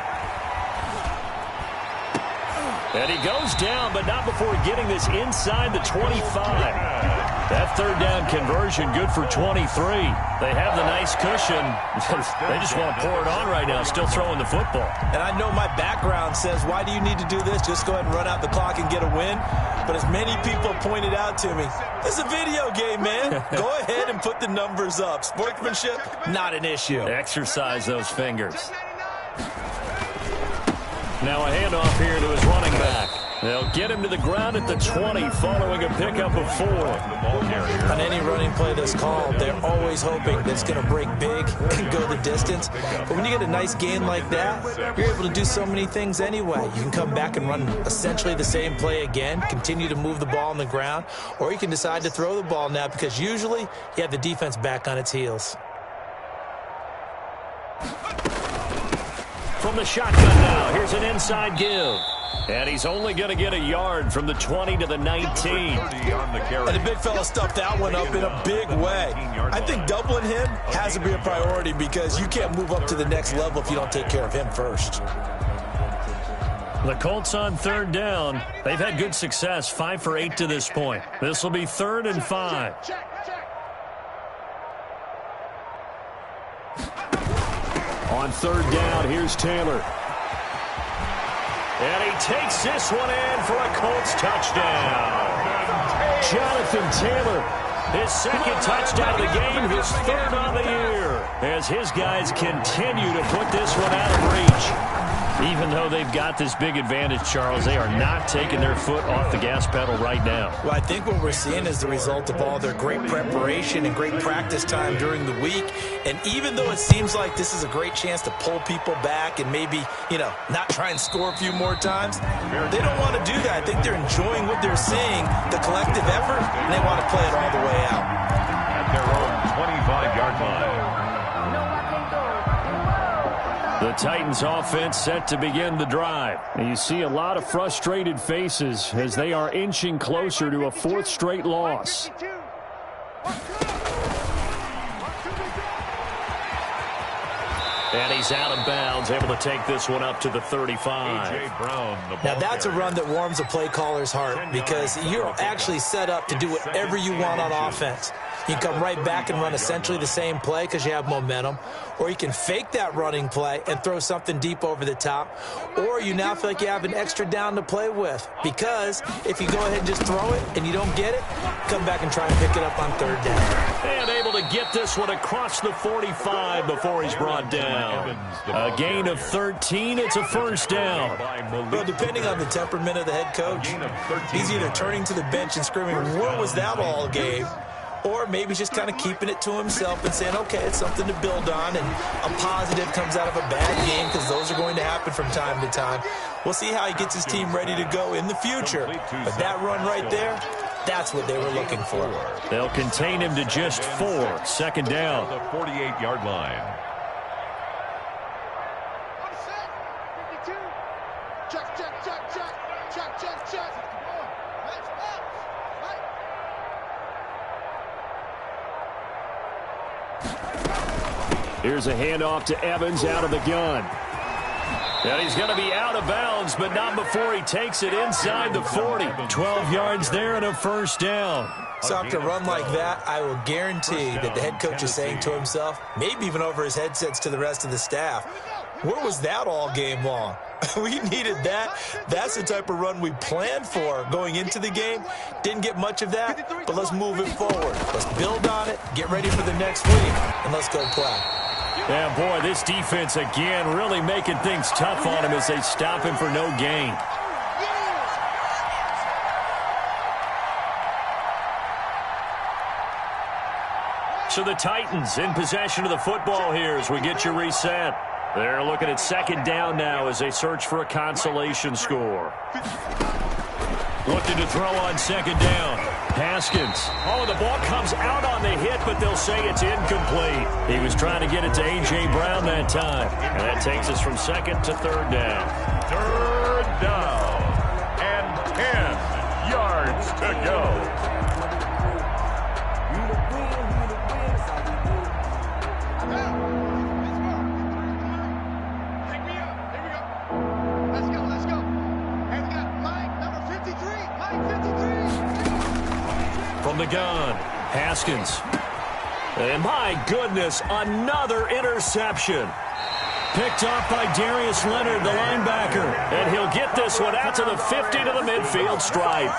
And he goes down, but not before getting this inside the 25. That third down conversion good for 23. They have the nice cushion. They just want to pour it on right now, still throwing the football. And I know my background says, why do you need to do this? Just go ahead and run out the clock and get a win. But as many people pointed out to me, this is a video game, man. Go ahead and put the numbers up. Sportsmanship, not an issue. Exercise those fingers. Now a handoff here to his running back. They'll get him to the ground at the 20 following a pickup of 4. On any running play that's called, they're always hoping that it's going to break big and go the distance. But when you get a nice gain like that, you're able to do so many things anyway. You can come back and run essentially the same play again, continue to move the ball on the ground, or you can decide to throw the ball now because usually you have the defense back on its heels. From the shotgun now, here's an inside give. And he's only going to get a yard from the 20 to the 19. And the big fella stuffed that one up in a big way. I think doubling him has to be a priority because you can't move up to the next level if you don't take care of him first. The Colts on third down. They've had good success, 5 for 8 to this point. This will be 3rd and 5. On third down, here's Taylor. And he takes this one in for a Colts touchdown. Jonathan Taylor, his 2nd touchdown of the game, his 3rd on the year, as his guys continue to put this one out of reach. Even though they've got this big advantage, Charles, they are not taking their foot off the gas pedal right now. Well, I think what we're seeing is the result of all their great preparation and great practice time during the week. And even though it seems like this is a great chance to pull people back and maybe, not try and score a few more times, they don't want to do that. I think they're enjoying what they're seeing, the collective effort, and they want to play it all the way out. At their own 25-yard line. The Titans offense set to begin the drive. And you see a lot of frustrated faces as they are inching closer to a fourth straight loss. And he's out of bounds, able to take this one up to the 35. A.J. Brown, the ball Now, that's a carrier. run that warms a play caller's heart because you're actually set up to do whatever you want on offense. You can come right back and run essentially the same play because you have momentum, or you can fake that running play and throw something deep over the top, or you now feel like you have an extra down to play with because if you go ahead and just throw it and you don't get it, come back and try and pick it up on third down. And able to get this one across the 45 before he's brought down. A gain of 13, it's a first down. Well, depending on the temperament of the head coach, he's either turning to the bench and screaming, "What was that all game?" Or maybe just kind of keeping it to himself and saying, okay, it's something to build on, and a positive comes out of a bad game because those are going to happen from time to time. We'll see how he gets his team ready to go in the future. But that run right there, that's what they were looking for. They'll contain him to just 4. Second down. The 48-yard line. I'm set. 52. Check, check, check, check. Check, check, check. Come on. Let's bounce. Right. Here's a handoff to Evans out of the gun. And he's going to be out of bounds, but not before he takes it inside the 40. 12 yards there and a first down. So after a run like that, I will guarantee that the head coach is saying to himself, maybe even over his headsets to the rest of the staff, where was that all game long? We needed that. That's the type of run we planned for going into the game. Didn't get much of that, but let's move it forward. Let's build on it, get ready for the next week, and let's go play. Yeah, boy, this defense again really making things tough on him as they stop him for no gain. So the Titans in possession of the football here as we get you reset. They're looking at second down now as they search for a consolation score. Looking to throw on second down. Haskins. Oh, the ball comes out on the hit, but they'll say it's incomplete. He was trying to get it to A.J. Brown that time. And that takes us from second to third down. Third down. And 10 yards to go. From the gun, Haskins. And my goodness, another interception. Picked off by Darius Leonard, the linebacker. And he'll get this one out to the 50 to the midfield stripe.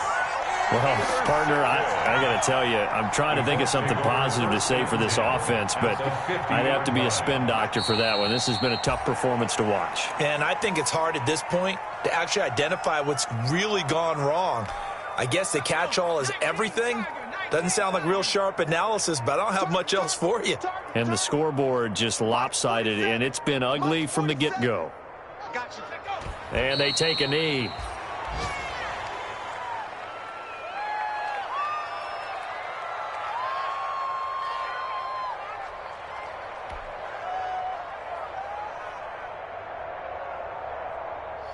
Well, partner, I got to tell you, I'm trying to think of something positive to say for this offense, but I'd have to be a spin doctor for that one. This has been a tough performance to watch. And I think it's hard at this point to actually identify what's really gone wrong. I guess the catch-all is everything. Doesn't sound like real sharp analysis, but I don't have much else for you. And the scoreboard just lopsided, and it's been ugly from the get-go. And they take a knee.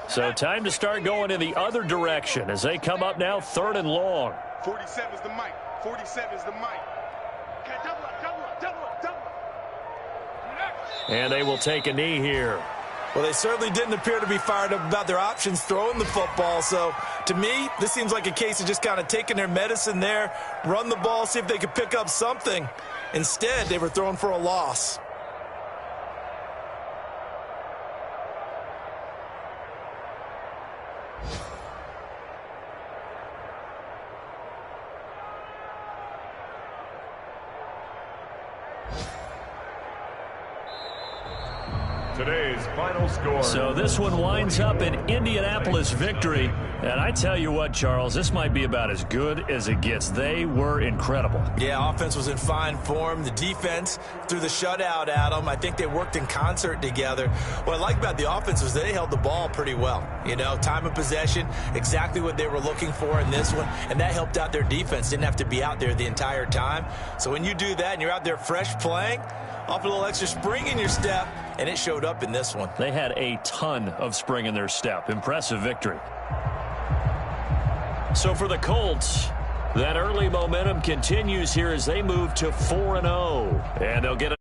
So time to start going in the other direction as they come up now third and long. 47 is the mic. 47 is the mic. Okay, double up, double up, double up, double up. And they will take a knee here. Well, they certainly didn't appear to be fired up about their options throwing the football. So, to me, this seems like a case of just kind of taking their medicine there, run the ball, see if they could pick up something. Instead, they were throwing for a loss. Today's final score. So this one winds up an Indianapolis victory. And I tell you what, Charles, this might be about as good as it gets. They were incredible. Yeah, offense was in fine form. The defense threw the shutout at them. I think they worked in concert together. What I like about the offense was they held the ball pretty well. You know, time of possession, exactly what they were looking for in this one. And that helped out their defense. Didn't have to be out there the entire time. So when you do that and you're out there fresh playing, off a little extra spring in your step, and it showed up in this one. They had a ton of spring in their step. Impressive victory. So for the Colts, that early momentum continues here as they move to 4-0. And they'll get